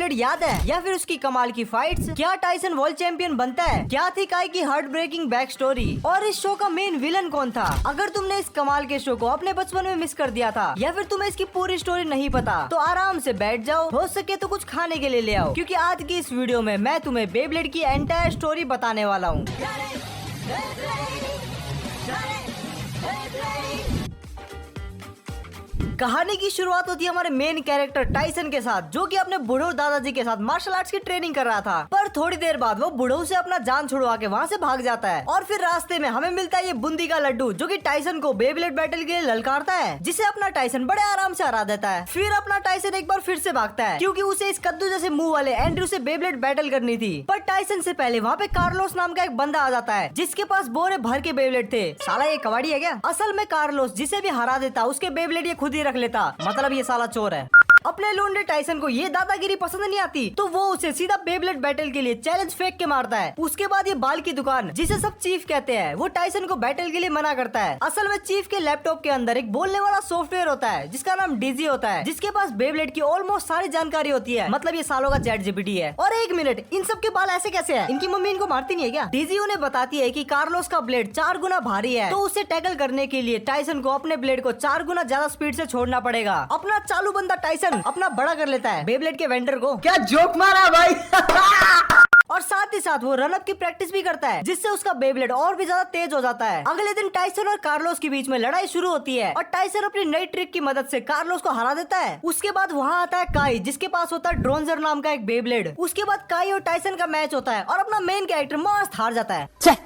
Beyblade याद है या फिर उसकी कमाल की फाइट्स? क्या टाइसन वर्ल्ड चैंपियन बनता है? क्या थी काई की हार्ट ब्रेकिंग बैक स्टोरी? और इस शो का मेन विलन कौन था? अगर तुमने इस कमाल के शो को अपने बचपन में मिस कर दिया था या फिर तुम्हें इसकी पूरी स्टोरी नहीं पता, तो आराम से बैठ जाओ, हो सके तो कुछ खाने के लिए ले आओ, क्योंकि आज की इस वीडियो में मैं तुम्हें बेब्लेड की एंटायर स्टोरी बताने वाला हूँ। कहानी की शुरुआत होती है हमारे मेन कैरेक्टर टाइसन के साथ, जो कि अपने बूढ़ो दादाजी के साथ मार्शल आर्ट्स की ट्रेनिंग कर रहा था। पर थोड़ी देर बाद वो बूढ़ो से अपना जान छुड़वा के वहाँ से भाग जाता है और फिर रास्ते में हमें मिलता है ये बूंदी का लड्डू, जो कि टाइसन को बेब्लेड बैटल के लिए ललकारता है, जिसे अपना टाइसन बड़े आराम से हरा देता है। फिर अपना टाइसन एक बार फिर से भागता है, क्योंकि उसे इस कद्दू जैसे मुंह वाले एंड्रयू से बेब्लेड बैटल करनी थी। पर टाइसन से पहले वहाँ पे कार्लोस नाम का एक बंदा आ जाता है, जिसके पास बोरे भर के बेब्लेड थे। साला ये कबाड़ी है क्या? असल में कार्लोस जिसे भी हरा देता उसके बेब्लेड ये खुद ही रख लेता, मतलब ये साला चोर है। अपने लोंडे टाइसन को ये दादागिरी पसंद नहीं आती, तो वो उसे सीधा बेब्लेड बैटल के लिए चैलेंज फेंक के मारता है। उसके बाद ये बाल की दुकान, जिसे सब चीफ कहते हैं, वो टाइसन को बैटल के लिए मना करता है। असल में चीफ के लैपटॉप के अंदर एक बोलने वाला सॉफ्टवेयर होता है, जिसका नाम डीजी होता है, जिसके पास बेब्लेड की ऑलमोस्ट सारी जानकारी होती है। मतलब ये सालों का चैट जीपीटी है। और एक मिनट, इन सब के बाल ऐसे कैसे है? इनकी मम्मी इनको मारती नहीं है क्या? डीजी उन्हें बताती है कि कार्लोस का ब्लेड 4 गुना भारी है, तो उसे टैकल करने के लिए टाइसन को अपने ब्लेड को 4 गुना ज्यादा स्पीड से छोड़ना पड़ेगा। अपना चालू बंदा टाइसन अपना बड़ा कर लेता है बेब्लेड के वेंडर को। क्या जोक मारा भाई। और साथ ही साथ वो रन अप की प्रैक्टिस भी करता है, जिससे उसका बेब्लेड और भी ज्यादा तेज हो जाता है। अगले दिन टाइसन और कार्लोस के बीच में लड़ाई शुरू होती है और टाइसन अपनी नई ट्रिक की मदद से कार्लोस को हरा देता है। उसके बाद वहाँ आता है काई, जिसके पास होता है ड्रोनजर नाम का एक बेब्लेड। उसके बाद काई और टाइसन का मैच होता है और अपना मेन कैरेक्टर मस्त हार जाता है।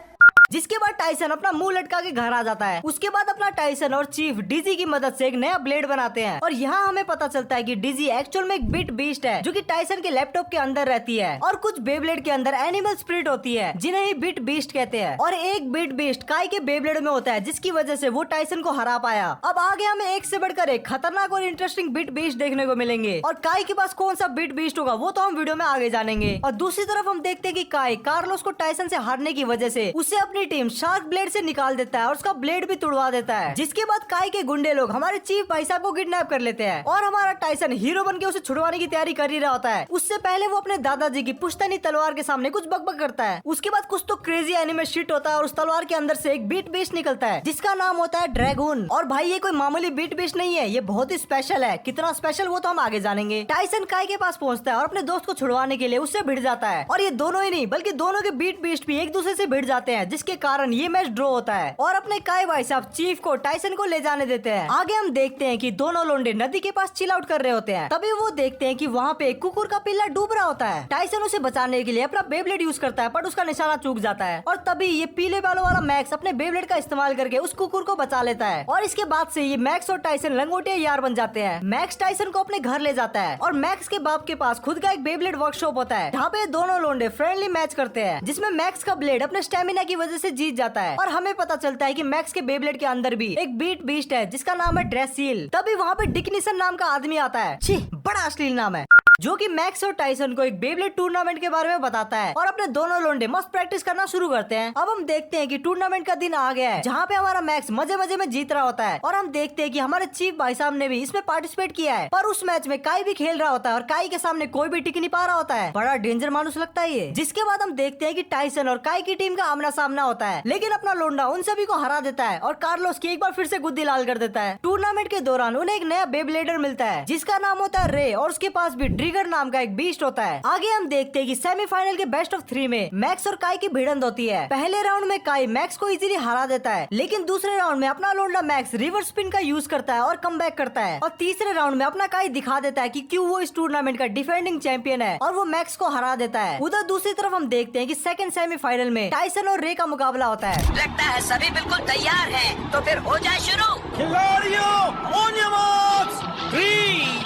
जिसके बाद टाइसन अपना मुंह लटका के घर आ जाता है। उसके बाद अपना टाइसन और चीफ डीजी की मदद से एक नया ब्लेड बनाते हैं और यहाँ हमें पता चलता है कि डीजी एक्चुअल में एक बिट बीस्ट है, जो कि टाइसन के लैपटॉप के अंदर रहती है। और कुछ बेब्लेड के अंदर एनिमल स्पिरिट होती है, जिन्हें ही बिट बीस्ट कहते हैं। और एक बिट बीस्ट काई के बेब्लेड में होता है, जिसकी वजह से वो टाइसन को हरा पाया। अब आगे हमें एक से बढ़कर एक खतरनाक और इंटरेस्टिंग बिट बीस्ट देखने को मिलेंगे, और काई के पास कौन सा बिट बीस्ट होगा वो तो हम वीडियो में आगे जानेंगे। और दूसरी तरफ हम देखते हैं कि काई कार्लोस को टाइसन से हारने की वजह से उसे अपनी टीम शार्क ब्लेड से निकाल देता है और उसका ब्लेड भी तुड़वा देता है। जिसके बाद काई के गुंडे लोग हमारे चीफ भाई साहब को किडनैप कर लेते हैं और हमारा टाइसन हीरो बन के उसे छुड़वाने की तैयारी कर ही रहा होता है। उससे पहले वो अपने दादाजी की पुश्तैनी तलवार के सामने कुछ बकबक करता है। उसके बाद कुछ तो क्रेजी एनिमे शिट होता है और उस तलवार के अंदर से एक बीट बीस्ट निकलता है, जिसका नाम होता है ड्रैगन। और भाई ये कोई मामूली बीट बीस्ट नहीं है, ये बहुत ही स्पेशल है। कितना स्पेशल वो तो हम आगे जानेंगे। टाइसन काई के पास पहुंचता है और अपने दोस्त को छुड़वाने के लिए उससे भिड़ जाता है। और ये दोनों ही नहीं बल्कि दोनों के बीट बीस्ट भी एक दूसरे से भिड़ जाते हैं, जिसके कारण ये मैच ड्रॉ होता है। और अपने काई भाई साहब चीफ को टाइसन को ले जाने देते हैं। आगे हम देखते हैं कि दोनों लोंडे नदी के पास चिल आउट कर रहे होते हैं। तभी वो देखते हैं कि वहाँ पे एक कुकुर का पिल्ला डूब रहा होता है। टाइसन उसे बचाने के लिए अपना बेब्लेड यूज करता है, पर उसका निशाना चूक जाता है। और तभी ये पीले बालों वाला मैक्स अपने बेब्लेड का इस्तेमाल करके उस कुकुर को बचा लेता है। और इसके बाद से ये मैक्स और टाइसन लंगोटिया यार बन जाते हैं। मैक्स टाइसन को अपने घर ले जाता है और मैक्स के बाप के पास खुद का एक बेब्लेड वर्कशॉप होता है, जहाँ पे दोनों लोंडे फ्रेंडली मैच करते हैं, जिसमें मैक्स का ब्लेड अपने स्टेमिना की वजह से जीत जाता है। और हमें पता चलता है कि मैक्स के बेब्लेड के अंदर भी एक बीट बीस्ट है, जिसका नाम है ड्रेसिल। तभी वहाँ पे डिकनिसन नाम का आदमी आता है, छी बड़ा अश्लील नाम है, जो कि मैक्स और टाइसन को एक बेब्लेड टूर्नामेंट के बारे में बताता है। और अपने दोनों लोंडे मस्त प्रैक्टिस करना शुरू करते हैं। अब हम देखते हैं कि टूर्नामेंट का दिन आ गया है, जहाँ पे हमारा मैक्स मजे मजे में जीत रहा होता है। और हम देखते हैं कि हमारे चीफ भाई साहब ने भी इसमें पार्टिसिपेट किया है, पर उस मैच में काई भी खेल रहा होता है और काई के सामने कोई भी टिक नहीं पा रहा होता है। बड़ा डेंजर मानुस लगता है ये। जिसके बाद हम देखते हैं कि टाइसन और काई की टीम का आमना सामना होता है, लेकिन अपना लोंडा उन सभी को हरा देता है और कार्लोस की एक बार फिर से गुद्दी लाल कर देता है। टूर्नामेंट के दौरान उन्हें एक नया बेब्लेडर मिलता है, जिसका नाम होता है रे, और उसके पास भी ट्रिगर नाम का एक बीस्ट होता है। आगे हम देखते हैं कि सेमीफाइनल के बेस्ट ऑफ 3 में मैक्स और काई की भिड़ंत होती है। पहले राउंड में काई मैक्स को इजीली हरा देता है, लेकिन दूसरे राउंड में अपना लोंडा मैक्स रिवर्स स्पिन का यूज करता है और कमबैक करता है। और तीसरे राउंड में अपना काई दिखा देता है कि क्यों वो इस टूर्नामेंट का डिफेंडिंग चैंपियन है, और वो मैक्स को हरा देता है। उधर दूसरी तरफ हम देखते हैं कि सेकंड सेमीफाइनल में टाइसन और रे का मुकाबला होता है। लगता है सभी बिल्कुल तैयार हैं, तो फिर हो जाए शुरू। खिलाड़ियों on your marks, 3,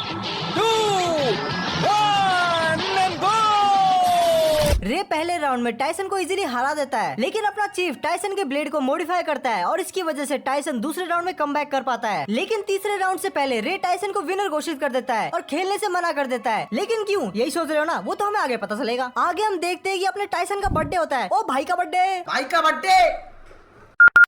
2, 1 and go. रे पहले राउंड में टाइसन को इजीली हरा देता है, लेकिन अपना चीफ टाइसन के ब्लेड को मॉडिफाई करता है और इसकी वजह से टाइसन दूसरे राउंड में कमबैक कर पाता है। लेकिन तीसरे राउंड से पहले रे टाइसन को विनर घोषित कर देता है और खेलने से मना कर देता है। लेकिन क्यों, यही सोच रहे हो ना? वो तो हमें आगे पता चलेगा। आगे हम देखते हैं कि अपने टाइसन का बर्थडे होता है। ओ भाई का बर्थडे, भाई का बर्थडे।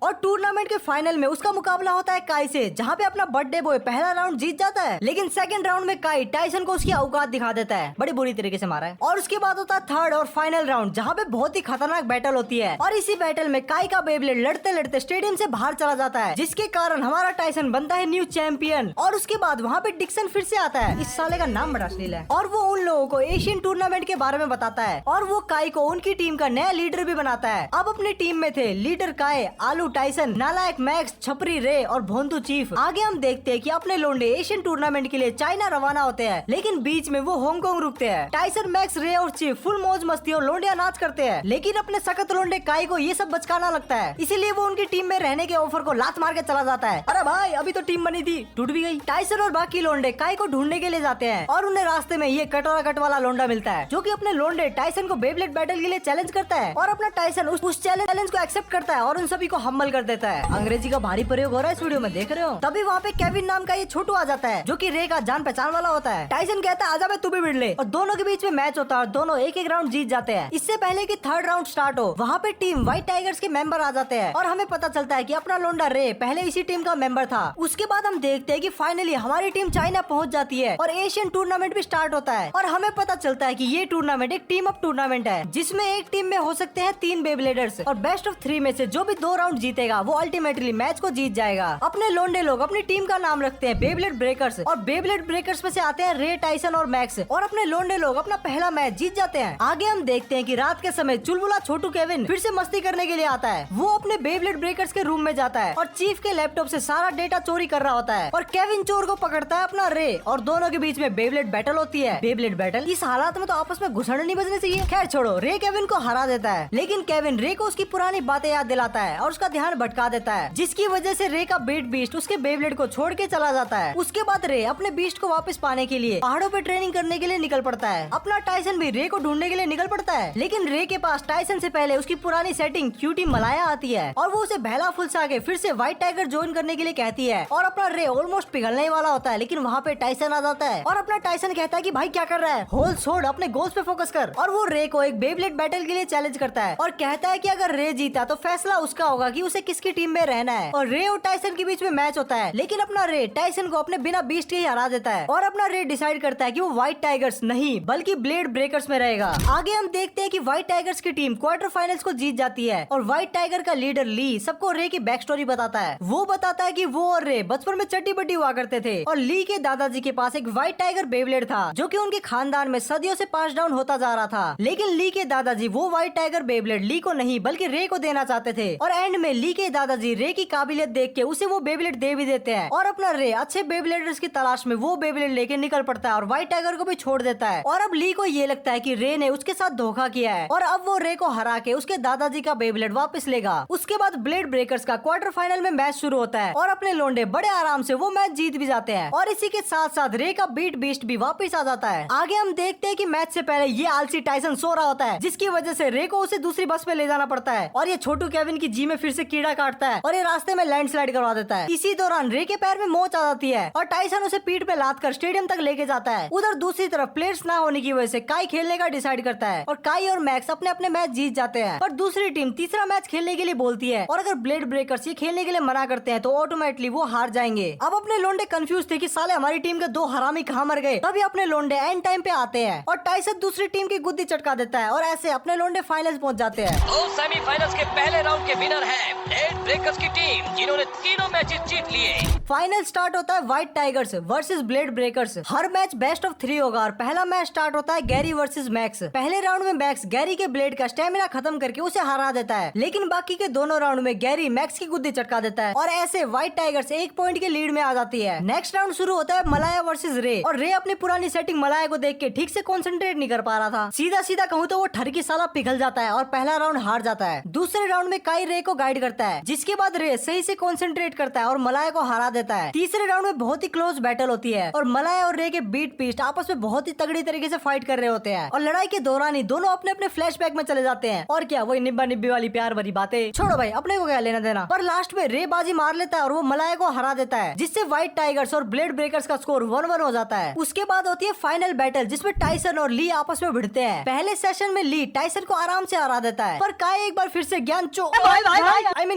और टूर्नामेंट के फाइनल में उसका मुकाबला होता है काई से, जहाँ पे अपना बर्थडे बॉय पहला राउंड जीत जाता है, लेकिन सेकंड राउंड में काई टाइसन को उसकी औकात दिखा देता है, बड़ी बुरी तरीके से मारा है। और उसके बाद होता है थर्ड और फाइनल राउंड, जहाँ पे बहुत ही खतरनाक बैटल होती है। और इसी बैटल में काई का बेब्लेड लड़ते लड़ते स्टेडियम से बाहर चला जाता है, जिसके कारण हमारा टाइसन बनता है न्यू चैंपियन। और उसके बाद वहाँ पे डिक्सन फिर से आता है, इस साले का नाम बड़ा अश्लील है, और वो उन लोगों को एशियन टूर्नामेंट के बारे में बताता है, और वो काई को उनकी टीम का नया लीडर भी बनाता है। अब अपनी टीम में थे लीडर काई, आलू टाइसन, नालायक मैक्स, छपरी रे और भोंदू चीफ। आगे हम देखते हैं कि अपने लोंडे एशियन टूर्नामेंट के लिए चाइना रवाना होते हैं, लेकिन बीच में वो हांगकांग रुकते हैं। टाइसन, मैक्स, रे और चीफ फुल मौज मस्ती और लोंडिया नाच करते हैं, लेकिन अपने सख्त लोंडे काई को ये सब बचकाना लगता है, इसीलिए वो उनकी टीम में रहने के ऑफर को लात मार के चला जाता है। अरे भाई, अभी तो टीम बनी थी, टूट भी गई। टाइसन और बाकी लोंडे काई को ढूंढने के लिए जाते हैं, और उन्हें रास्ते में ये कटोरा कट वाला लोंडा मिलता है, जो कि अपने लोंडे टाइसन को बेब्लेड बैटल के लिए चैलेंज करता है, और अपना टाइसन उस चैलेंज को एक्सेप्ट करता है और उन सभी को हम्बल कर देता है। अंग्रेजी का भारी प्रयोग हो रहा है इस वीडियो में, देख रहे हो। तभी वहाँ पे केविन नाम का ये छोटू आ जाता है, जो कि रे का जान पहचान वाला होता है। टाइसन कहता है आजा बे, तू भी भिड़ ले, और दोनों के बीच में मैच होता है और दोनों एक एक राउंड जीत जाते हैं। इससे पहले कि थर्ड राउंड स्टार्ट हो, वहाँ पे टीम व्हाइट टाइगर्स के मेंबर आ जाते हैं, और हमें पता चलता है कि अपना लोंडा रे पहले इसी टीम का मेंबर था। उसके बाद हम देखते हैं कि फाइनली हमारी टीम चाइना पहुंच जाती है और एशियन टूर्नामेंट भी स्टार्ट होता है, और हमें पता चलता है कि ये टूर्नामेंट एक टीम अप टूर्नामेंट है, जिसमें एक टीम में हो सकते हैं 3 बेब्लेडर्स, और बेस्ट ऑफ 3 में से जो भी 2 राउंड जीतेगा वो अल्टीमेटली मैच को जीत जाएगा। अपने लोंडे लोग अपनी टीम का नाम रखते हैं बेब्लेड ब्रेकर्स, और बेब्लेड ब्रेकर्स में से आते हैं रे, टाइसन और मैक्स, और अपने लोंडे लोग अपना पहला मैच जीत जाते हैं। आगे हम देखते हैं कि रात के समय चुलबुला छोटू केविन फिर से मस्ती करने के लिए आता है। वो अपने बेब्लेड ब्रेकर्स के रूम में जाता है और चीफ के लैपटॉप से सारा डेटा चोरी कर रहा होता है, और केविन चोर को पकड़ता है अपना रे, और दोनों के बीच में बेब्लेड बैटल होती है। बेब्लेड बैटल, इस हालात में तो आपस में घुसड़ नहीं बजने चाहिए। खैर छोड़ो, रे केविन को हरा देता है, लेकिन केविन रे को उसकी पुरानी बातें याद दिलाता है और उसका ध्यान भटका देता है, जिसकी वजह से रे का बेट बीस्ट उसके बेब्लेड को छोड़ के चला जाता है। उसके बाद रे अपने बीस्ट को वापस पाने के लिए पहाड़ों पे ट्रेनिंग करने के लिए निकल पड़ता है। अपना टाइसन भी रे को ढूंढने के लिए निकल पड़ता है, लेकिन रे के पास टाइसन से पहले उसकी पुरानी सेटिंग क्यूटी मलाया आती है, और वो उसे बहला फुलसा के फिर से व्हाइट टाइगर ज्वाइन करने के लिए कहती है, और अपना रे ऑलमोस्ट पिघलने ही वाला होता है, लेकिन वहाँ पे टाइसन आ जाता है, और अपना टाइसन कहता है कि भाई क्या कर रहा है, होल छोड़, अपने गोल्स पे फोकस कर। और वो रे को एक बेब्लेड बैटल के लिए चैलेंज करता है, और कहता है कि अगर रे जीता तो फैसला उसका होगा कि उसे किसकी टीम में रहना है। और रे और टाइसन के बीच में मैच होता है, लेकिन अपना रे टाइसन को अपने बिना बीस्ट के ही हरा देता है, और अपना रे डिसाइड करता है कि वो व्हाइट टाइगर्स नहीं बल्कि ब्लेड ब्रेकर्स में रहेगा। आगे हम देखते हैं कि व्हाइट टाइगर्स की टीम क्वार्टर फाइनल्स को जीत जाती है, और व्हाइट टाइगर का लीडर ली सबको रे की बैक स्टोरी बताता है। वो बताता है कि वो और रे बचपन में चट्टी बट्टी हुआ करते थे, और ली के दादाजी के पास एक व्हाइट टाइगर बेब्लेड था, जो कि उनके खानदान में सदियों से पास डाउन होता जा रहा था, लेकिन ली के दादाजी वो व्हाइट टाइगर बेब्लेड ली को नहीं बल्कि रे को देना चाहते थे, और एंड में ली के दादाजी रे की काबिलियत देख के उसे वो बेब्लेड दे भी देते हैं, और अपना रे अच्छे बेब्लेडर्स की तलाश में वो बेब्लेड लेके निकल पड़ता है और व्हाइट टाइगर को भी छोड़ देता है। और अब ली को ये लगता है कि रे ने उसके साथ धोखा किया है, और अब वो रे को हरा के उसके दादाजी का बेब्लेड वापस लेगा। उसके बाद ब्लेड ब्रेकर्स का क्वार्टर फाइनल में मैच शुरू होता है, और अपने लोंडे बड़े आराम से वो मैच जीत भी जाते हैं, और इसी के साथ साथ रे का बीट बीस्ट भी वापस आ जाता है। आगे हम देखते हैं कि मैच से पहले ये आलसी टाइसन सो रहा होता है, जिसकी वजह से रे को उसे दूसरी बस पे ले जाना पड़ता है, और ये छोटू केविन की जी में फिर से कीड़ा काटता है, और ये रास्ते में लैंडस्लाइड करवा देता है। इसी दौरान रे के पैर में मोच आ जाती है, और टाइसन उसे पीठ पे लाद कर स्टेडियम तक लेके जाता है। उधर दूसरी तरफ प्लेयर्स ना होने की वजह से काई खेलने का डिसाइड करता है, और काई और मैक्स अपने अपने मैच जीत जाते हैं, और दूसरी टीम तीसरा मैच खेलने के लिए बोलती है, और अगर ब्लेड ब्रेकर्स ये खेलने के लिए मना करते हैं तो ऑटोमेटिकली वो हार जाएंगे। अब अपने लोंडे कंफ्यूज थे कि साले हमारी टीम के 2 हरामी कहाँ मर गए। तभी अपने लोंडे एंड टाइम पे आते हैं, और टाइसन दूसरी टीम की गुद्दी चटका देता है, और ऐसे अपने लोंडे फाइनल्स पहुंच जाते हैं। तो सेमीफाइनल्स के पहले राउंड के विनर है ब्लेड ब्रेकर्स की टीम, जिन्होंने तीनों मैचेस जीत लिए। फाइनल स्टार्ट होता है white tigers versus blade breakers. Her match best of 3 होगा, और पहला मैच स्टार्ट होता है गैरी वर्सेस मैक्स। पहले राउंड में मैक्स गैरी के ब्लेड का स्टेमिना खत्म करके उसे हरा देता है, लेकिन बाकी के दोनों राउंड में गैरी मैक्स की गुद्दी चटका देता है, और ऐसे व्हाइट टाइगर्स 1 पॉइंट के लीड में आ जाती है। नेक्स्ट राउंड शुरू होता है मलाया वर्सेस रे, और रे अपनी पुरानी सेटिंग मलाया को देख के ठीक से कॉन्सेंट्रेट नहीं कर पा रहा था। सीधा सीधा कहूँ तो वो ठरकी साला पिघल जाता है, और पहला राउंड हार जाता है। दूसरे राउंड में काई रे को गाइड करता है, जिसके बाद रे सही से कॉन्सेंट्रेट करता है और मलाया को हरा देता है। तीसरे राउंड में बहुत ही क्लोज बैटल होती है, और मलाया और रे के बीट पीस्ट आपस में बहुत ही तगड़ी तरीके से फाइट कर रहे होते हैं, और लड़ाई के दौरान ही दोनों अपने अपने फ्लैशबैक में चले जाते हैं। और क्या वही निब्बा निब्बी वाली प्यार भरी बातें, छोड़ो भाई, अपने को क्या लेना देना। पर लास्ट में रे बाजी मार लेता है और वो मलाया को हरा देता है, जिससे व्हाइट टाइगर्स और ब्लेड ब्रेकर्स का स्कोर 1-1 हो जाता है। उसके बाद होती है फाइनल बैटल जिसमें टाइसन और ली आपस में भिड़ते हैं। पहले सेशन में ली टाइसन को आराम से हरा देता है, पर काय एक बार फिर से ज्ञान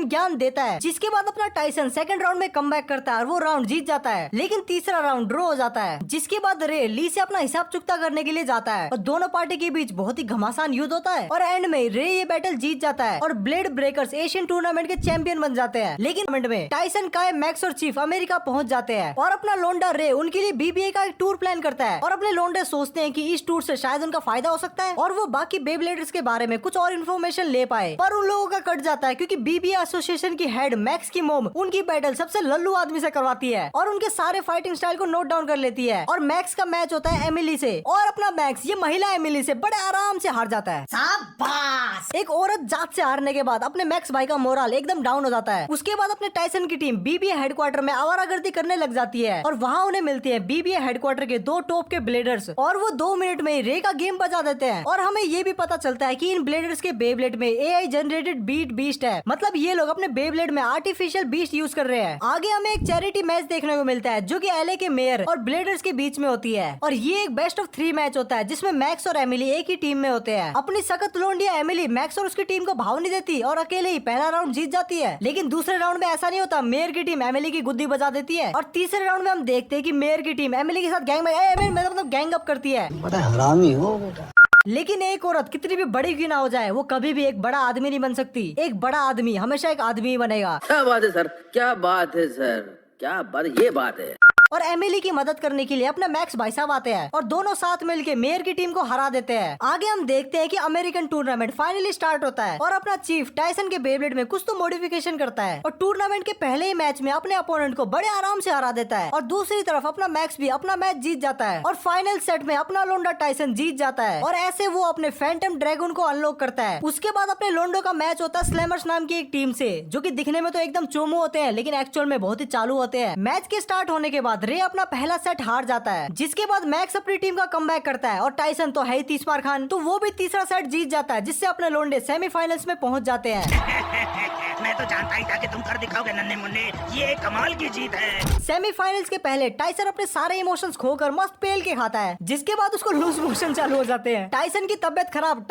ज्ञान देता है, जिसके बाद अपना टाइसन सेकंड राउंड में कमबैक करता है और वो राउंड जीत जाता है। लेकिन तीसरा राउंड ड्रॉ हो जाता है, जिसके बाद रे ली से अपना हिसाब चुकता करने के लिए जाता है और दोनों पार्टी के बीच बहुत ही घमासान युद्ध होता है और एंड में रे ये बैटल जीत जाता है और ब्लेड ब्रेकर्स एशियन टूर्नामेंट के चैंपियन बन जाते हैं। लेकिन टूर्नामेंट में टाइसन, काय, मैक्स और चीफ अमेरिका पहुंच जाते हैं और अपना लोंडा रे उनके लिए बीबीए का एक टूर प्लान करता है और अपने लोंडे सोचते हैं कि इस टूर से शायद उनका फायदा हो सकता है और वो बाकी बेब्लेडर्स के बारे में कुछ और इन्फॉर्मेशन ले पाए। पर उन लोगों का कट जाता है क्योंकि बीबीए एसोसिएशन की हेड मैक्स की मोम उनकी बैटल सबसे लल्लू आदमी से करवाती है और उनके सारे फाइटिंग स्टाइल को नोट डाउन कर लेती है और मैक्स का मैच होता है एमिली से और अपना मैक्स ये महिला एमिली से बड़े आराम से हार जाता है। शाबाश। एक औरत जात से हारने के बाद अपने मैक्स भाई का मोरल एकदम डाउन हो जाता है। उसके बाद अपने टाइसन की टीम बीबीए हेडक्वार्टर में आवारागर्दी करने लग जाती है और वहाँ उन्हें मिलते हैं बीबीए हेडक्वार्टर के 2 टॉप के ब्लेडर्स और वो 2 मिनट में रे का गेम बजा देते हैं और हमें ये भी पता चलता है कि इन ब्लेडर्स के बेब्लेड में एआई जनरेटेड बीट बीस्ट है, मतलब ये लोग अपने बेब्लेड में आर्टिफिशियल बीस्ट यूज कर रहे हैं। आगे हमें एक चैरिटी मैच देखने को मिलता है जो कि एलए के मेयर और ब्लेडर्स के बीच में होती है और ये एक बेस्ट ऑफ 3 मैच होता है जिसमें मैक्स और एमिली एक ही टीम में होते हैं। अपनी सख्त लोंडिया एमिली मैक्स और उसकी टीम को भाव नहीं देती और अकेले ही पहला राउंड जीत जाती है। लेकिन दूसरे राउंड में ऐसा नहीं होता, मेयर की टीम एमिली की गुद्दी बजा देती है और तीसरे राउंड में हम देखते हैं कि मेयर की टीम एमिली के साथ गैंग अप करती है। बड़ा हरामी हो बेटा। लेकिन एक औरत कितनी भी बड़ी क्यों ना हो जाए वो कभी भी एक बड़ा आदमी नहीं बन सकती। एक बड़ा आदमी हमेशा एक आदमी ही बनेगा। क्या बात है सर, क्या बात है सर, क्या बात, ये बात है। और एमिली की मदद करने के लिए अपने मैक्स भाई साहब आते हैं और दोनों साथ मिलके मेयर की टीम को हरा देते हैं। आगे हम देखते हैं कि अमेरिकन टूर्नामेंट फाइनली स्टार्ट होता है और अपना चीफ टाइसन के बेब्लेड में कुछ तो मॉडिफिकेशन करता है और टूर्नामेंट के पहले ही मैच में अपने अपोनेंट को बड़े आराम से हरा देता है और दूसरी तरफ अपना मैक्स भी अपना मैच जीत जाता है और फाइनल सेट में अपना लोंडा टाइसन जीत जाता है और ऐसे वो अपने फैंटम ड्रैगन को अनलॉक करता है। उसके बाद अपने लोंडो का मैच होता है स्लैमर्स नाम की एक टीम से जो कि दिखने में तो एकदम चोमू होते हैं लेकिन एक्चुअल में बहुत ही चालू होते हैं। मैच के स्टार्ट होने के बाद रे अपना पहला सेट हार जाता है, जिसके बाद मैक्स अपनी टीम का कमबैक करता है और टाइसन तो है ही 30 बार खान, तो वो भी तीसरा सेट जीत जाता है जिससे अपने लोंडे सेमीफाइनल्स में पहुंच जाते हैं। मैं तो जानता ही था कि तुम कर दिखाओगे नन्हे मुन्ने, ये कमाल की जीत है। सेमीफाइनल्स के पहले टाइसन अपने सारे इमोशंस खोकर मस्त पेल के खाता है, जिसके बाद उसको लूज मोशन चालू हो जाते हैं। टाइसन की तबियत खराब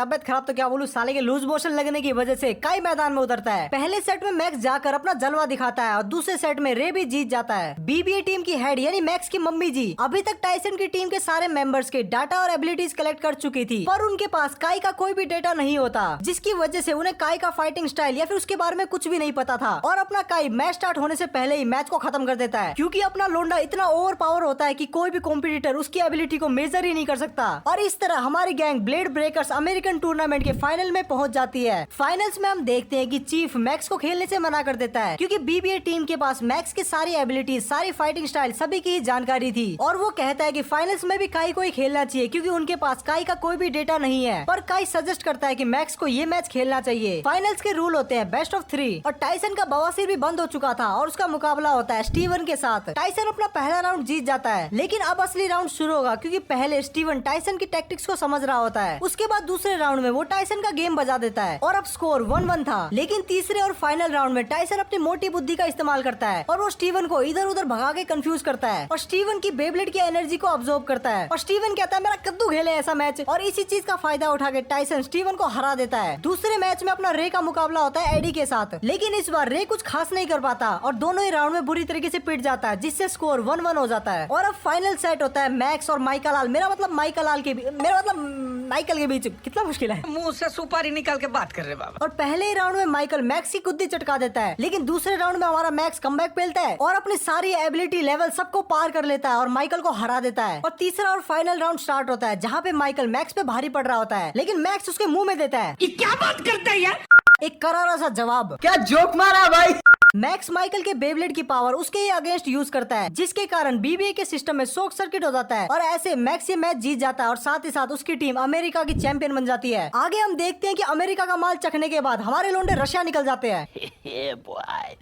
तो क्या बोलूं, साले के लूज मोशन लगने की वजह से काई मैदान में उतरता है। पहले सेट में मैक्स जाकर अपना जलवा दिखाता है और दूसरे सेट में रे भी जीत जाता है। बीबीए टीम की हेड यानी मैक्स की मम्मी जी अभी तक टाइसन की टीम के सारे मेंबर्स के डाटा और एबिलिटीज कलेक्ट कर चुकी थी, पर उनके पास काई का कोई भी डेटा नहीं होता, जिसकी वजह से उन्हें काई का फाइटिंग स्टाइल या फिर उसके बारे में कुछ भी नहीं पता था और अपना काई मैच स्टार्ट होने से पहले ही मैच को खत्म कर देता है क्योंकि अपना लोंडा इतना ओवर पावर होता है कि कोई भी कॉम्पिटिटर उसकी एबिलिटी को मेजर ही नहीं कर सकता। और इस तरह हमारी gang blade breakers American tournament के फाइनल में पहुंच जाती है। फाइनल्स में हम देखते हैं कि चीफ मैक्स को खेलने से मना कर देता है क्योंकि बीबीए टीम के पास मैक्स की सारी एबिलिटीज, सारी फाइटिंग स्टाइल सभी की जानकारी थी और वो कहता है कि फाइनल्स में भी काई को ही खेलना चाहिए क्योंकि उनके पास काई का कोई भी डेटा नहीं है। पर काई सजेस्ट करता है कि मैक्स को ये मैच खेलना चाहिए। फाइनल्स के रूल होते हैं बेस्ट ऑफ 3 और टाइसन का बवासीर भी बंद हो चुका था और उसका मुकाबला होता है स्टीवन के साथ। टाइसन अपना पहला राउंड जीत जाता है, लेकिन अब असली राउंड शुरू होगा क्योंकि पहले स्टीवन टाइसन की टैक्टिक्स को समझ रहा होता है। उसके बाद दूसरे राउंड में वो टाइसन का गेम बजा देता है और अब स्कोर 1-1 था। लेकिन तीसरे और फाइनल राउंड में टाइसन अपनी मोटी बुद्धि का इस्तेमाल करता है और वो स्टीवन को इधर उधर भगा के कंफ्यूज करता है और स्टीवन की बेब्लेड की एनर्जी को ऑब्जर्व करता है और स्टीवन कहता है मेरा कद्दू खेले ऐसा मैच, और इसी चीज का फायदा उठा के टाइसन स्टीवन को हरा देता है। दूसरे मैच में अपना रे का मुकाबला होता है एडी के साथ, लेकिन इस बार रे कुछ खास नहीं कर पाता और दोनों ही राउंड में बुरी तरीके से पिट जाता है, जिससे स्कोर 1-1 हो जाता है। और अब फाइनल सेट होता है मैक्स और माइकल लाल, माइकल के बीच। कितना मुश्किल है, मुंह से सुपारी निकाल के बात कर रहे बाबा। और पहले ही राउंड में माइकल मैक्स की गुद्दी चटका देता है, लेकिन दूसरे राउंड में हमारा मैक्स कमबैक पेलता है और अपनी सारी एबिलिटी लेवल सबको पार कर लेता है और माइकल को हरा देता है। और तीसरा और फाइनल राउंड स्टार्ट होता है जहाँ पे माइकल मैक्स पे भारी पड़ रहा होता है, लेकिन मैक्स उसके मुंह में देता है ये क्या बात करता है यार, एक करारा सा जवाब। क्या जोक मारा भाई। मैक्स माइकल के बेब्लेड की पावर उसके ही अगेंस्ट यूज करता है, जिसके कारण बीबीए के सिस्टम में शॉर्ट सर्किट हो जाता है और ऐसे मैक्स ये मैच जीत जाता है और साथ ही साथ उसकी टीम अमेरिका की चैंपियन बन जाती है। आगे हम देखते हैं कि अमेरिका का माल चखने के बाद हमारे लोंडे रशिया निकल जाते हैं।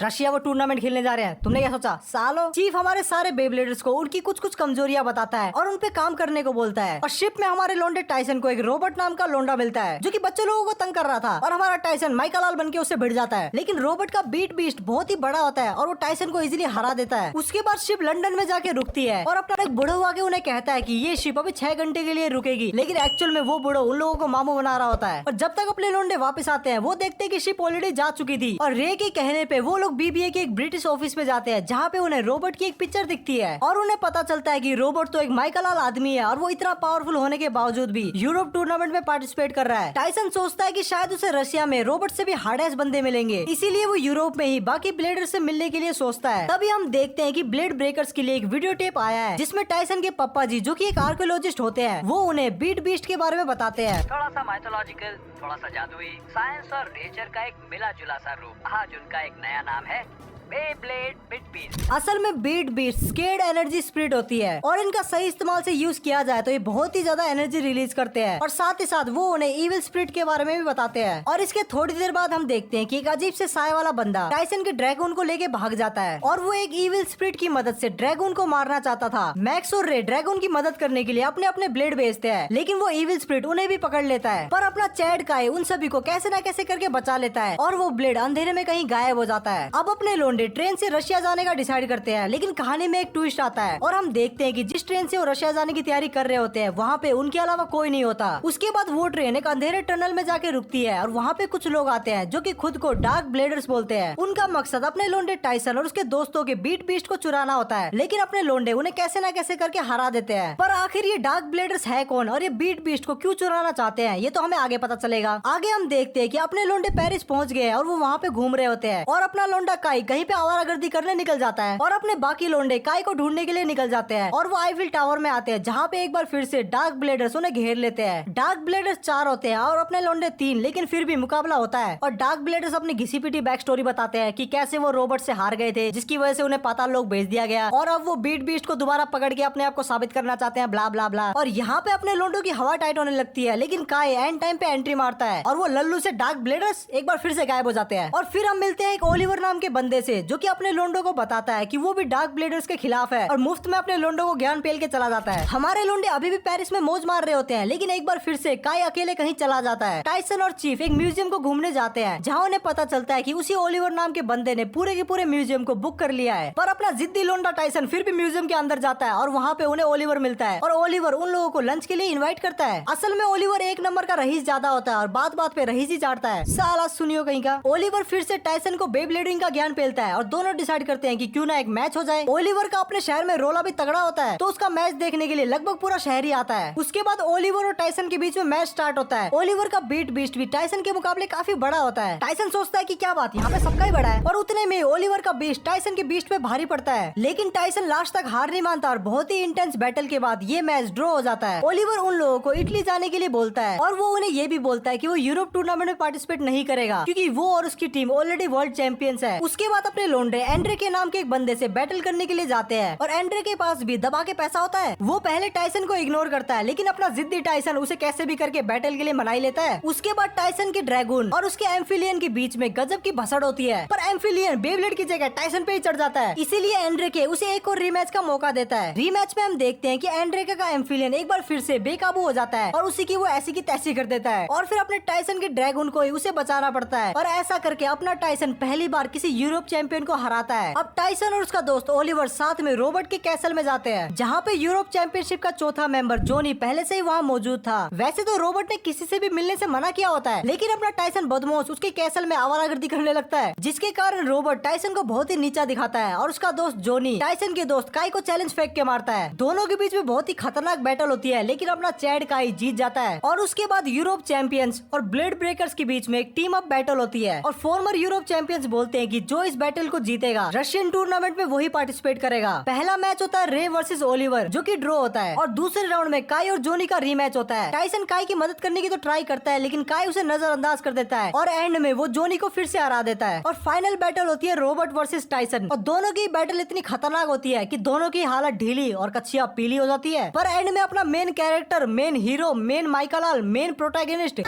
रशिया वो टूर्नामेंट खेलने जा रहे हैं, तुमने क्या सोचा सालो। चीफ हमारे सारे बेब्लेडर्स को उनकी कुछ कुछ कमजोरियां बताता है और उन पे काम करने को बोलता है। और शिप में हमारे लोंडे टाइसन को एक रोबोट नाम का लोंडा मिलता है जो कि बच्चे लोगों को तंग कर रहा था और हमारा टाइसन माइकल लाल बन के उससे भिड़ जाता है। लेकिन रोबोट का बीट बीस्ट बहुत बहुत ही बड़ा होता है और वो टाइसन को इजीली हरा देता है। उसके बाद शिप लंदन में जाके रुकती है और अपना एक बुढ़ो आके उन्हें कहता है कि ये शिप अभी 6 घंटे के लिए रुकेगी, लेकिन एक्चुअल में वो बुढ़ो उन लोगों को मामू बना रहा होता है। और जब तक अपने लोंडे वापस आते हैं वो देखते हैं कि शिप ऑलरेडी जा चुकी थी और रे के कहने पे वो लोग बीबीए के एक ब्रिटिश ऑफिस में जाते हैं जहाँ पे उन्हें रोबोट की एक पिक्चर दिखती है और उन्हें पता चलता है कि रोबोट तो एक माइकलाल आदमी है और वो इतना पावरफुल होने के बावजूद भी यूरोप टूर्नामेंट में पार्टिसिपेट कर रहा है। टाइसन सोचता है कि शायद उसे रशिया में रोबोट से भी हार्डेस्ट बंदे मिलेंगे, इसीलिए वो यूरोप में ही बाकी ब्लेडर से मिलने के लिए सोचता है। तभी हम देखते हैं कि ब्लेड ब्रेकर्स के लिए एक वीडियो टेप आया है जिसमें टाइसन के पापा जी जो कि एक आर्कियोलॉजिस्ट होते हैं वो उन्हें बीट बीस्ट के बारे में बताते हैं। थोड़ा सा माइथोलॉजिकल, थोड़ा सा जादुई, साइंस और नेचर का एक मिला जुला सा रूप। आज उनका एक नया नाम है बेब्लेड बिट बीस्ट। असल में bit beast sacred energy spirit होती है और इनका सही इस्तेमाल से यूज किया जाए तो ये बहुत ही ज्यादा एनर्जी रिलीज करते हैं और साथ ही साथ वो उन्हें इविल स्प्रिट के बारे में भी बताते हैं। और इसके थोड़ी देर बाद हम देखते हैं कि एक अजीब से साय वाला बंदा टाइसन के ड्रैगन को लेके भाग जाता है और वो एक इविल स्प्रिट की मदद से ड्रैगन को मारना चाहता था। मैक्स और रे ड्रैगन की मदद करने के लिए अपने अपने ब्लेड भेजते हैं, लेकिन वो इविल स्प्रिट उन्हें भी पकड़ लेता है। पर अपना चैड काय उन सभी को कैसे न कैसे करके बचा लेता है और वो ब्लेड अंधेरे में कहीं गायब हो जाता है। अब अपने लोंडे ट्रेन से रशिया जाने का डिसाइड करते हैं, लेकिन कहानी में एक ट्विस्ट आता है और हम देखते हैं कि जिस ट्रेन से वो रशिया जाने की तैयारी कर रहे होते हैं वहाँ पे उनके अलावा कोई नहीं होता। उसके बाद वो ट्रेन एक अंधेरे टनल में जाके रुकती है और वहाँ पे कुछ लोग आते हैं जो कि खुद को डार्क ब्लेडर्स बोलते हैं। उनका मकसद अपने लोंडे टाइसन और उसके दोस्तों के बीट बीस्ट को चुराना होता है, लेकिन अपने लोंडे उन्हें कैसे न कैसे करके हरा देते हैं। पर आखिर ये डार्क ब्लेडर्स है कौन और ये बीट बीस्ट को क्यों चुराना चाहते हैं ये तो हमें आगे पता चलेगा। आगे हम देखते हैं कि अपने लोंडे पेरिस पहुँच गए और वो वहाँ पे घूम रहे होते हैं और अपना लोंडा काई कहीं पे आवारागर्दी करने निकल जाता है और अपने बाकी लोंडे काई को ढूंढने के लिए निकल जाते हैं और वो आईफिल टावर में आते हैं जहाँ पे एक बार फिर से डार्क ब्लेडर्स उन्हें घेर लेते हैं। डार्क ब्लेडर्स 4 होते हैं और अपने लोंडे 3, लेकिन फिर भी मुकाबला होता है और डार्क ब्लेडर्स अपनी घिसी पिटी बैक स्टोरी बताते हैं कि कैसे वो रोबोट से हार गए थे जिसकी वजह से उन्हें पाताल लोक भेज दिया गया और अब वो बीट बीस्ट को दोबारा पकड़ के अपने आप को साबित करना चाहते हैं, ब्ला ब्ला ब्ला। और यहाँ पे अपने लोंडों की हवा टाइट होने लगती है, लेकिन काई एंड टाइम पे एंट्री मारता है और वो लल्लू से डार्क ब्लेडर्स एक बार फिर से गायब हो जाते हैं। और फिर हम मिलते हैं एक ओलिवर नाम के बंदे से जो कि अपने लोंडों को बताता है कि वो भी डार्क ब्लेडर्स के खिलाफ है और मुफ्त में अपने लोंडों को ज्ञान पेल के चला जाता है। हमारे लोंडे अभी भी पेरिस में मौज मार रहे होते हैं, लेकिन एक बार फिर से काई अकेले कहीं चला जाता है। टाइसन और चीफ एक म्यूजियम को घूमने जाते हैं जहाँ उन्हें पता चलता है कि उसी ओलिवर नाम के बंदे ने पूरे के पूरे म्यूजियम को बुक कर लिया है। पर अपना जिद्दी लोंडा टाइसन फिर भी म्यूजियम के अंदर जाता है और वहाँ पे उन्हें ओलिवर मिलता है और ओलिवर उन लोगों को लंच के लिए इन्वाइट करता है। असल में ओलिवर एक नंबर का रईस ज्यादा होता है और बात बात पे रईस ही चाटता है। साला सुनियो कहीं का। ओलिवर फिर से टाइसन को बेब्लेडिंग का ज्ञान पेलता है और दोनों डिसाइड करते हैं कि क्यों ना एक मैच हो जाए। ओलिवर का अपने शहर में रोला भी तगड़ा होता है तो उसका मैच देखने के लिए लगभग पूरा शहर ही आता है। उसके बाद ओलिवर और टाइसन के बीच में मैच स्टार्ट होता है। ओलिवर का बीट बीस्ट भी टाइसन के मुकाबले काफी बड़ा होता है। टाइसन सोचता है कि क्या बात, यहाँ पे सबका ही बड़ा है और उतने में ओलिवर का बीस्ट टाइसन के बीस्ट पे भारी पड़ता है, लेकिन टाइसन लास्ट तक हार नहीं मानता और बहुत ही इंटेंस बैटल के बाद ये मैच ड्रॉ हो जाता है। ओलिवर उन लोगों को इटली जाने के लिए बोलता है और वो उन्हें ये भी बोलता है कि वो यूरोप टूर्नामेंट में पार्टिसिपेट नहीं करेगा क्योंकि वो और उसकी टीम ऑलरेडी वर्ल्ड चैंपियंस है। उसके बाद अपने लोंडे एंड्रे के नाम के एक बंदे से बैटल करने के लिए जाते हैं और एंड्रे के पास भी दबा के पैसा होता है। वो पहले टाइसन को इग्नोर करता है, लेकिन अपना जिद्दी टाइसन उसे कैसे भी करके बैटल के लिए मना ही लेता है। उसके बाद टाइसन के ड्रैगन और उसके एम्फिलियन के बीच में गजब की भसड़ होती है, पर एम्फिलियन बेब्लेड की जगह टाइसन पे ही चढ़ जाता है। इसीलिए एंड्रे उसे एक और रीमैच का मौका देता है। रीमैच में हम देखते हैं कि एंड्रे का एम्फिलियन एक बार फिर से बेकाबू हो जाता है और उसी की वो ऐसी की तैसी कर देता है और फिर अपने टाइसन के ड्रैगन को ही उसे बचाना पड़ता है और ऐसा करके अपना टाइसन पहली बार किसी यूरोप चैंपियन को हराता है। अब टाइसन और उसका दोस्त ओलिवर साथ में रोबोट के कैसल में जाते हैं जहाँ पे यूरोप चैंपियनशिप का चौथा मेंबर जोनी पहले से ही वहाँ मौजूद था। वैसे तो रोबोट ने किसी से भी मिलने से मना किया होता है, लेकिन अपना टाइसन बदमाश उसके कैसल में आवारागर्दी करने लगता है, जिसके कारण रोबोट टाइसन को बहुत ही नीचा दिखाता है और उसका दोस्त जोनी टाइसन के दोस्त काई को चैलेंज फेंक के मारता है। दोनों के बीच में बहुत ही खतरनाक बैटल होती है, लेकिन अपना चैड काई जीत जाता है और उसके बाद यूरोप चैंपियंस और ब्लेड ब्रेकर्स के बीच में एक टीम अप बैटल होती है और फॉर्मर यूरोप चैंपियंस बोलते हैं कि जो इस बैटल को जीतेगा रशियन टूर्नामेंट में वही पार्टिसिपेट करेगा। पहला मैच होता है रे वर्सेस ओलिवर जो कि ड्रॉ होता है और दूसरे राउंड में काई और जोनी का रीमैच होता है। टाइसन काई की मदद करने की तो ट्राई करता है, लेकिन काई उसे नजरअंदाज कर देता है और एंड में वो जोनी को फिर से हरा देता है और फाइनल बैटल होती है रोबोट वर्सेस टाइसन और दोनों की बैटल इतनी खतरनाक होती है कि दोनों की हालत ढीली और कच्चिया पीली हो जाती है। पर एंड में अपना main character, main hero, main माइकलाल, मेन प्रोटैगनिस्ट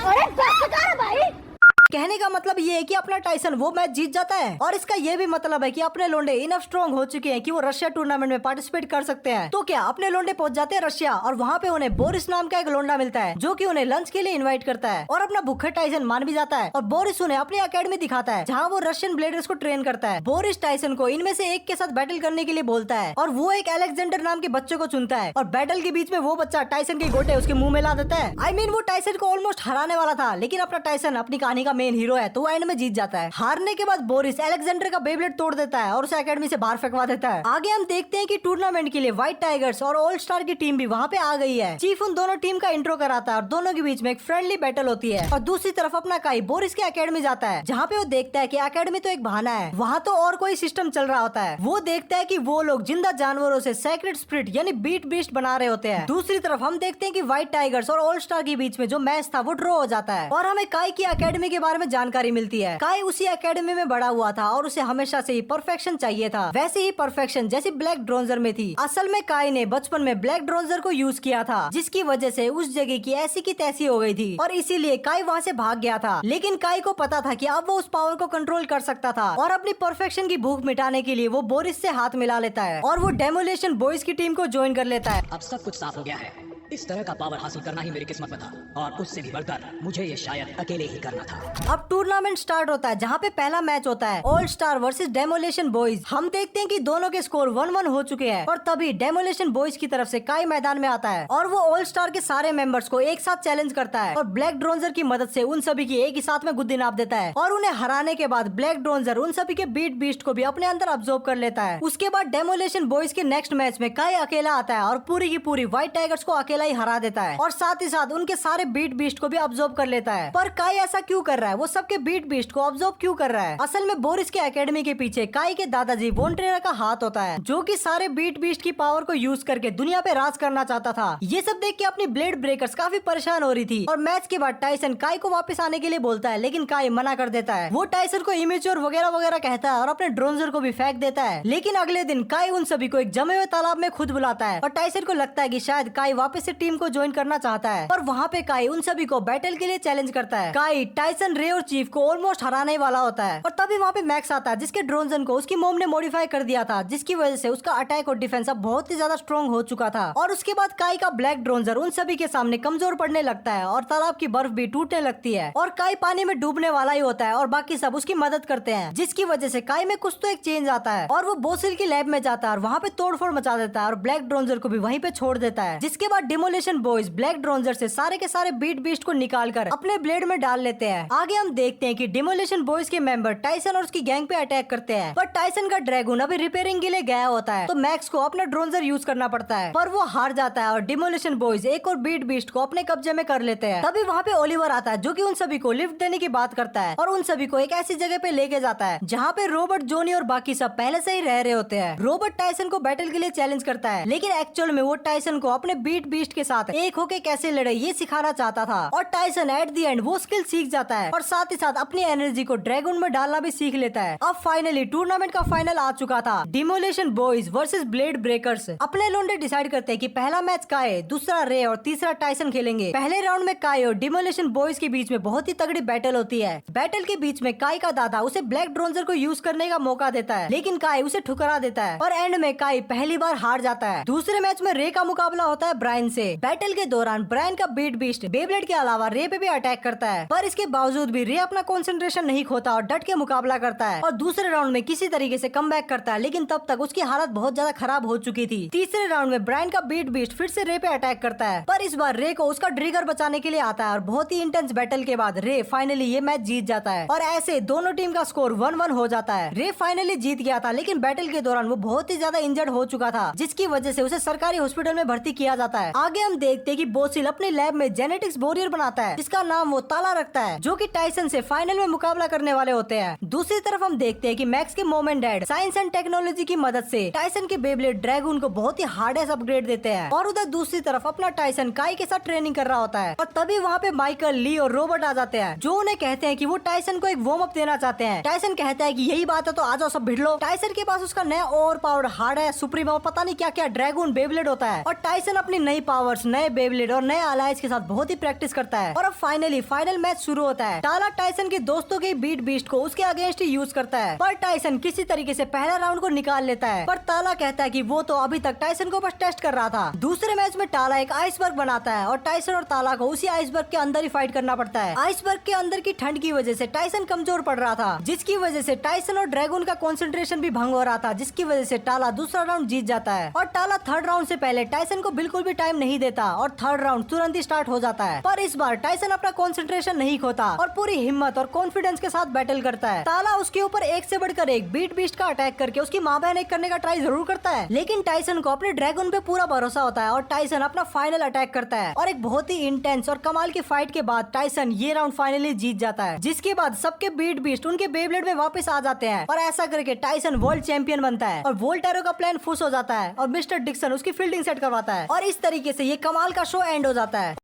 कहने का मतलब ये है कि अपना टाइसन वो मैच जीत जाता है। और इसका ये भी मतलब है कि अपने लोंडे इनफ स्ट्रॉन्ग हो चुके हैं कि वो रशिया टूर्नामेंट में पार्टिसिपेट कर सकते हैं। तो क्या अपने लोंडे पहुंच जाते हैं रशिया और वहाँ पे उन्हें बोरिस नाम का एक लोंडा मिलता है जो कि उन्हें लंच के लिए इनवाइट करता है और अपना भूखे टाइसन मान भी जाता है। और बोरिस उन्हें अपनी अकेडमी दिखाता है जहाँ वो रशियन ब्लेडर्स को ट्रेन करता है। बोरिस टाइसन को इनमें से एक के साथ बैटल करने के लिए बोलता है और वो एक अलेक्जेंडर नाम के बच्चे को चुनता है और बैटल के बीच में वो बच्चा टाइसन के गोटे उसके मुंह में ला देता है। I mean, वो टाइसन को ऑलमोस्ट हराने वाला था, लेकिन अपना टाइसन अपनी कहानी का मेन हीरो है तो वो एंड में जीत जाता है। हारने के बाद बोरिस अलेक्जेंडर का बेब्लेड तोड़ देता है और उसे एकेडमी से बाहर फेंकवा देता है। आगे हम देखते हैं कि टूर्नामेंट के लिए व्हाइट टाइगर्स और ऑल स्टार की टीम भी वहाँ पे आ गई है। चीफ उन दोनों टीम का इंट्रो कराता है और दोनों के बीच में एक फ्रेंडली बैटल होती है। और दूसरी तरफ अपना काई बोरिस के एकेडमी जाता है जहाँ पे वो देखता है कि एकेडमी तो एक बहाना है, वहाँ तो और कोई सिस्टम चल रहा होता है। वो देखता है कि वो लोग जिंदा जानवरों से सेक्रेट स्पिरिट यानी बीट बीस्ट बना रहे होते हैं। दूसरी तरफ हम देखते हैं कि व्हाइट टाइगर्स और ऑल स्टार के बीच में जो मैच था वो ड्रॉ हो जाता है और हमें काई की एकेडमी के बारे में जानकारी मिलती है। काई उसी एकेडमी में बड़ा हुआ था और उसे हमेशा से ही परफेक्शन चाहिए था, वैसे ही परफेक्शन जैसी ब्लैक ड्रोनजर में थी। असल में काई ने बचपन में ब्लैक ड्रोनजर को यूज किया था जिसकी वजह से उस जगह की ऐसी की तैसी हो गई थी और इसीलिए काई वहाँ से भाग गया था। लेकिन काई को पता था कि अब वो उस पावर को कंट्रोल कर सकता था और अपनी परफेक्शन की भूख मिटाने के लिए वो बोरिस से हाथ मिला लेता है और वो डेमोलेशन बॉयज की टीम को ज्वाइन कर लेता है। अब सब कुछ साफ हो गया है। इस तरह का पावर हासिल करना ही मेरी किस्मत में था और उससे भी बढ़कर मुझे ये शायद अकेले ही करना था। अब टूर्नामेंट स्टार्ट होता है जहाँ पे पहला मैच होता है all star versus demolition boys. हम देखते हैं कि दोनों के स्कोर 1-1 हो चुके हैं और तभी डेमोलेशन बॉयज की तरफ से काई मैदान में आता है और वो ऑल स्टार के सारे मेंबर्स को एक साथ चैलेंज करता है और ब्लैक ड्रोनजर की मदद से उन सभी की एक ही साथ में गुद्दी नाप देता है और उन्हें हराने के बाद ब्लैक ड्रोनजर उन सभी के बीट बीस्ट को भी अपने अंदर अब्सॉर्ब कर लेता है। उसके बाद डेमोलेशन बॉयज के नेक्स्ट मैच में काई अकेला आता है और पूरी की पूरी व्हाइट टाइगर्स को अकेला ही हरा देता है और साथ ही साथ उनके सारे बीट बीस्ट को भी अब्सॉर्ब कर लेता है। पर काई ऐसा क्यों कर रहा है? वो सबके बीट बीस्ट को अब्सॉर्ब क्यों कर रहा है? असल में बोरिस के एकेडमी के पीछे काई के दादाजी वोन ट्रेनर का हाथ होता है जो कि सारे बीट बीस्ट की पावर को यूज करके दुनिया पे राज करना चाहता था। ये सब देख के अपनी ब्लेड ब्रेकर्स काफी परेशान हो रही थी और मैच के बाद टाइसन काई को वापस आने के लिए बोलता है लेकिन काई मना कर देता है। वो टाइसन को इमेच्योर वगैरह वगैरह कहता है और अपने ड्रोनजर को भी फेंक देता है। लेकिन अगले दिन काई उन सभी को एक जमे हुए तालाब में खुद बुलाता है और टाइसन को लगता है कि शायद काई वापस से टीम को ज्वाइन करना चाहता है और वहाँ पे काई उन सभी को बैटल के लिए चैलेंज करता है। काई टाइसन, रे और चीफ को ऑलमोस्ट हराने वाला होता है और तभी वहाँ पे मैक्स आता है जिसके ड्रोनजन को उसकी मोम ने मॉडिफाई कर दिया था जिसकी वजह से उसका अटैक और डिफेंस अब बहुत ही ज्यादा स्ट्रॉन्ग हो चुका था। और उसके बाद काई का ब्लैक ड्रोनजर उन सभी के सामने कमजोर पड़ने लगता है और तालाब की बर्फ भी टूटने लगती है और काई पानी में डूबने वाला ही होता है और बाकी सब उसकी मदद करते हैं जिसकी वजह से काई में कुछ तो एक चेंज आता है और वो बोसिल की लैब में जाता है और वहाँ पे तोड़फोड़ मचा देता है और ब्लैक ड्रोनजर को भी वहीं पे छोड़ देता है। जिसके बाद डिमोलेशन बॉयज ब्लैक ड्रोनजर से सारे के सारे बीट बीस्ट को निकाल कर अपने ब्लेड में डाल लेते हैं। आगे हम देखते हैं कि डिमोलेशन बॉयज के मेंबर टाइसन और उसकी गैंग पे अटैक करते हैं पर टाइसन का ड्रैगन अभी रिपेयरिंग के लिए गया होता है तो मैक्स को अपना ड्रोनजर यूज करना पड़ता है पर वो हार जाता है और डिमोलेशन बॉयज एक और बीट बीस्ट को अपने कब्जे में कर लेते हैं। तभी वहाँ पे ओलिवर आता है जो कि उन सभी को लिफ्ट देने की बात करता है और उन सभी को एक ऐसी जगह पे लेके जाता है जहाँ पे रॉबर्ट, जोनी और बाकी सब पहले से ही रह रहे होते हैं। रॉबर्ट टाइसन को बैटल के लिए चैलेंज करता है लेकिन एक्चुअल में वो टाइसन को अपने बीट बीस्ट के साथ एक होके कैसे लड़े ये सिखाना चाहता था और टाइसन एट द एंड वो स्किल सीख जाता है और साथ ही साथ अपनी एनर्जी को ड्रैगन में डालना भी सीख लेता है। अब फाइनली टूर्नामेंट का फाइनल आ चुका था, demolition boys versus blade breakers. अपने लोंडे डिसाइड करते हैं कि पहला मैच काई, दूसरा रे और तीसरा टाइसन खेलेंगे। पहले राउंड में काई और डिमोलेशन बॉयज के बीच में बहुत ही तगड़ी बैटल होती है। बैटल के बीच में काई का दादा उसे ब्लैक ड्रोनजर को यूज करने का मौका देता है लेकिन काई उसे ठुकरा देता है और एंड में काई पहली बार हार जाता है। दूसरे मैच में रे का मुकाबला होता है ब्रायन से। बैटल के दौरान ब्रायन का बीट बीस्ट बेब्लेड के अलावा रे पे भी अटैक करता है पर इसके बावजूद भी रे अपना कंसंट्रेशन नहीं खोता और डट के मुकाबला करता है और दूसरे राउंड में किसी तरीके से कमबैक करता है लेकिन तब तक उसकी हालत बहुत ज्यादा खराब हो चुकी थी। तीसरे राउंड में ब्रायन का बीट बीस्ट फिर से रे पे अटैक करता है पर इस बार रे को उसका ट्रिगर बचाने के लिए आता है और बहुत ही इंटेंस बैटल के बाद रे फाइनली ये मैच जीत जाता है और ऐसे दोनों टीम का स्कोर 1-1 हो जाता है। रे फाइनली जीत गया था लेकिन बैटल के दौरान वो बहुत ही ज्यादा इंजर्ड हो चुका था जिसकी वजह से उसे सरकारी हॉस्पिटल में भर्ती किया जाता है। आगे हम देखते हैं कि बोसिल अपनी लैब में जेनेटिक्स वॉरियर बनाता है जिसका नाम वो ताला रखता है जो कि टाइसन से फाइनल में मुकाबला करने वाले होते हैं। दूसरी तरफ हम देखते हैं कि मैक्स के mom and dad science and technology की मदद से टाइसन के बेब्लेड ड्रैगन को बहुत ही हार्डेस्ट अपग्रेड देते हैं और उधर दूसरी तरफ अपना टाइसन काई के साथ ट्रेनिंग कर रहा होता है और तभी वहाँ पे माइकल, ली और रॉबर्ट आ जाते हैं जो उन्हें कहते हैं कि वो टाइसन को एक वार्म अप देना चाहते हैं। टाइसन कहता है कि यही बात है तो आ जाओ सब भिड़ लो। टाइसन के पास उसका नया ओवर पावर्ड हार्ड है सुप्रीम और पता नहीं क्या क्या ड्रैगन बेब्लेड होता है और टाइसन अपनी नई पावर्स, नए बेब्लेड और नए अलायंस के साथ बहुत ही प्रैक्टिस करता है। और अब फाइनली फाइनल मैच शुरू होता है। टाला टाइसन के दोस्तों के बीट बीस्ट को उसके अगेंस्ट ही यूज करता है, पर टाइसन किसी तरीके से पहला राउंड को निकाल लेता है। पर टाला कहता है कि वो तो अभी तक टाइसन को बस टेस्ट कर रहा था। दूसरे मैच में टाला एक आइसबर्ग बनाता है और टाइसन और टाला को उसी आइसबर्ग के अंदर ही फाइट करना पड़ता है। आइसबर्ग के अंदर की ठंड की वजह से टाइसन कमजोर पड़ रहा था, जिसकी वजह से टाइसन और ड्रैगन का कंसंट्रेशन भी भंग हो रहा था, जिसकी वजह से टाला दूसरा राउंड जीत जाता है। और टाला थर्ड राउंड से पहले टाइसन को बिल्कुल भी टाइम नहीं देता और थर्ड राउंड तुरंत ही स्टार्ट हो जाता है। पर इस बार टाइसन अपना कंसंट्रेशन नहीं खोता और पूरी हिम्मत और कॉन्फिडेंस के साथ बैटल करता है। टाला उसके ऊपर एक से बढ़कर एक बीट बीस्ट का अटैक करके उसकी मां बहन एक करने का ट्राई जरूर करता है, लेकिन टाइसन को अपने ड्रैगन पे पूरा भरोसा होता है और टाइसन अपना फाइनल अटैक करता है। और एक बहुत ही इंटेंस और कमाल की फाइट के बाद टाइसन ये राउंड फाइनली जीत जाता है, जिसके बाद सबके बीट बीस्ट उनके बेब्लेड में वापस आ जाते हैं और ऐसा करके टाइसन वर्ल्ड चैंपियन बनता है। और वोल्टेरो का प्लान फुस हो जाता है और मिस्टर डिक्सन उसकी फील्डिंग सेट करवाता है और इस तरीके से ये कमाल का शो एंड हो जाता है।